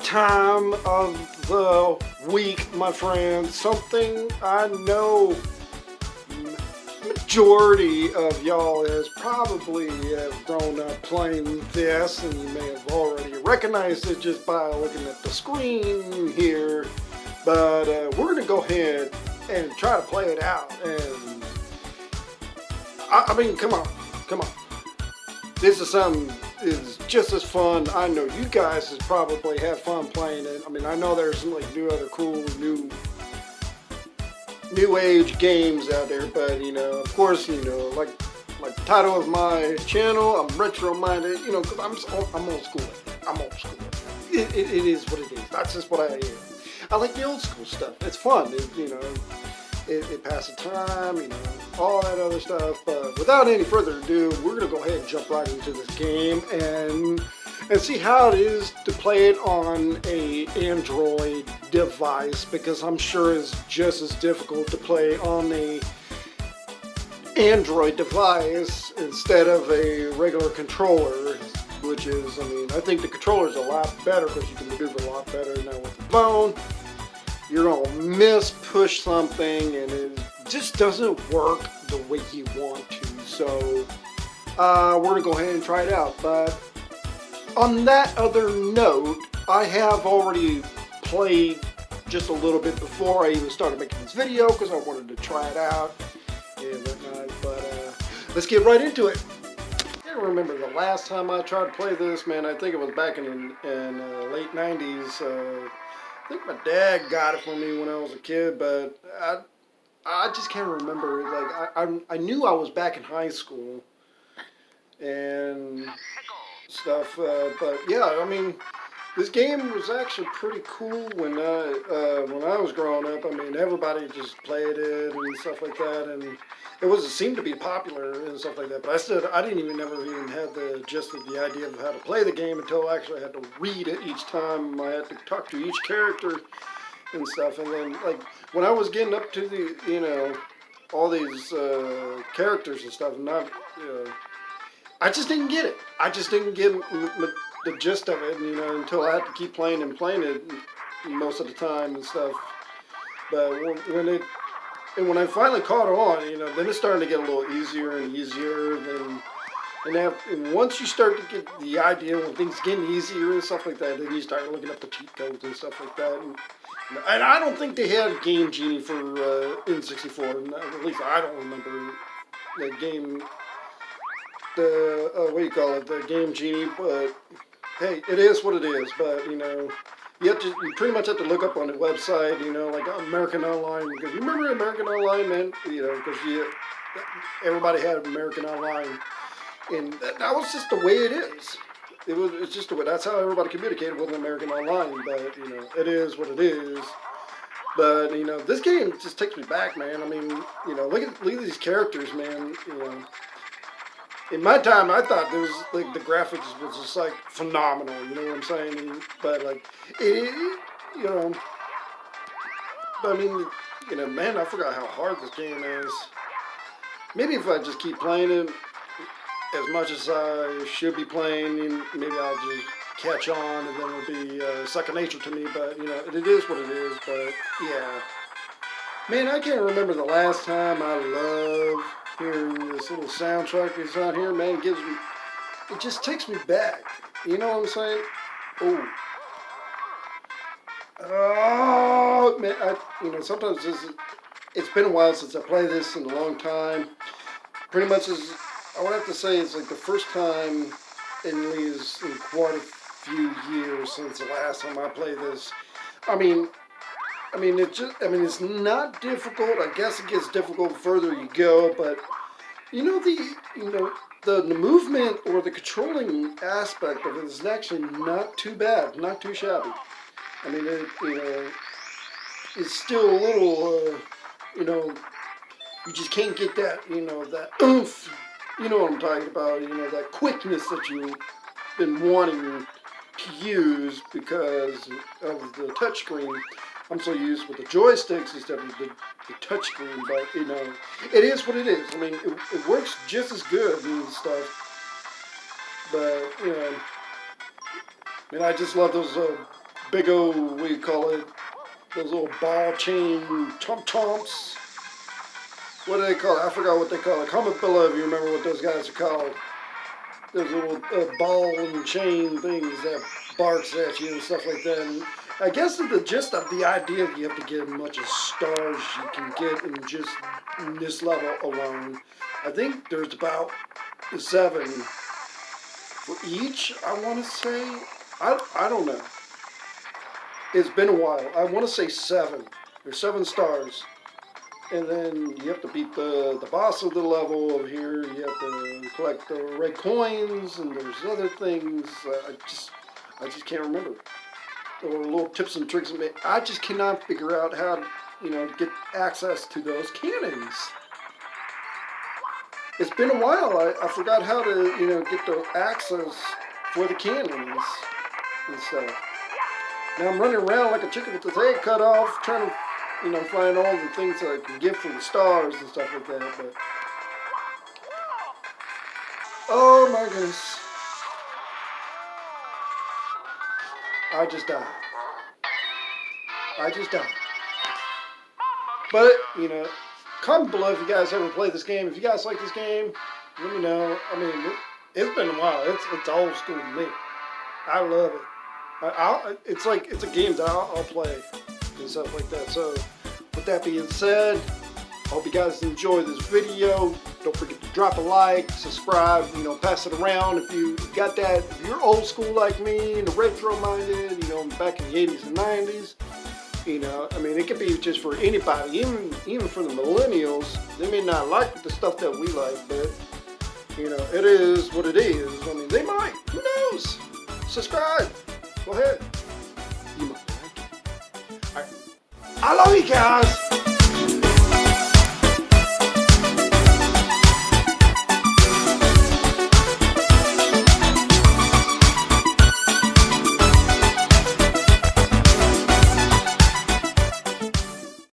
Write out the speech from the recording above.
that time of the week, my friends. Something I know majority of y'all has probably have grown up playing this, and you may have already recognized it just by looking at the screen here. But we're gonna go ahead and try to play it out. And I mean, come on. This is something is just as fun. I know you guys has probably had fun playing it. I mean, I know there's some like other cool new age games out there, but of course, like the title of my channel, I'm retro minded. Because I'm old school. I'm old school. It is what it is. That's just what I am. I like the old school stuff. It's fun. It passes time, all that other stuff. But without any further ado, we're going to go ahead and jump right into this game and see how it is to play it on a Android device, because I'm sure it's just as difficult to play on a Android device instead of a regular controller, which is, I think the controller is a lot better because you can maneuver a lot better. Now with the phone, you're going to push something and it just doesn't work the way you want to. So we're going to go ahead and try it out. But on that other note, I have already played just a little bit before I even started making this video because I wanted to try it out and whatnot. But let's get right into it. I don't remember the last time I tried to play this, man. I think it was back in late 90s. I think my dad got it for me when I was a kid, but I just can't remember. Like I knew I was back in high school and stuff, but yeah, this game was actually pretty cool when I was growing up. Everybody just played it and stuff like that, and it seemed to be popular and stuff like that. But I didn't never even have the gist of the idea of how to play the game until I actually had to read it each time. I had to talk to each character and stuff. And then, like, when I was getting up to the, all these characters and stuff, I just didn't get it. I just didn't get the gist of it, until I had to keep playing it most of the time and stuff. But when I finally caught on, then it's starting to get a little easier and easier. And once you start to get the idea when things getting easier and stuff like that, then you start looking up the cheat codes and stuff like that. And I don't think they had Game Genie for N64. At least I don't remember the game. The Game Genie. But hey, it is what it is. But you pretty much have to look up on the website, like American Online, because you remember American Online, man, because everybody had American Online, and that was just the way it is. It's just the way. That's how everybody communicated with American Online. But it is what it is. But this game just takes me back, man. Look at these characters, man. In my time, I thought there was the graphics was just like phenomenal. You know what I'm saying? But like but man, I forgot how hard this game is. Maybe if I just keep playing it as much as I should be playing, maybe I'll just catch on, and then it'll be second nature to me. But it is what it is. But yeah, man, I can't remember the last time I loved hearing this little soundtrack is out here, man. It just takes me back. You know what I'm saying? Oh man, sometimes it's been a while since I played this in a long time. Pretty much I would have to say it's like the first time in quite a few years since the last time I played this. It's not difficult. I guess it gets difficult the further you go, but the movement or the controlling aspect of it is actually not too bad, not too shabby. It's still a little, you just can't get that, that oomph. You know what I'm talking about? That quickness that you've been wanting to use because of the touchscreen. I'm so used with the joysticks instead of the touchscreen, but it is what it is. It works just as good and stuff. But I just love those big old, what do you call it? Those little ball chain tumps. What do they call it? I forgot what they call it. Comment below if you remember what those guys are called. Those little ball and chain things that barks at you and stuff like that. And I guess the gist of the idea you have to get as much as stars you can get in just in this level alone. I think there's about 7 for each, I want to say. I don't know. It's been a while. I want to say 7. There's 7 stars. And then you have to beat the boss of the level over here. You have to collect the red coins, and there's other things. I just can't remember. Or little tips and tricks. I just cannot figure out how to, get access to those cannons. It's been a while. I forgot how to, get the access for the cannons and stuff. Now I'm running around like a chicken with its head cut off, trying to, find all the things that I can get for the stars and stuff like that, but... Oh my goodness. I just died. But, comment below if you guys ever played this game. If you guys like this game, let me know. I mean, it's been a while. It's old school to me. I love it. It's a game that I'll play and stuff like that. So, with that being said, I hope you guys enjoy this video. Don't forget to drop a like, subscribe, pass it around if you got that. If you're old school like me and retro minded, back in the 80s and 90s, it could be just for anybody, even for the millennials. They may not like the stuff that we like, but, it is what it is. They might. Who knows? Subscribe. Go ahead. You might like it. All right. I love you guys.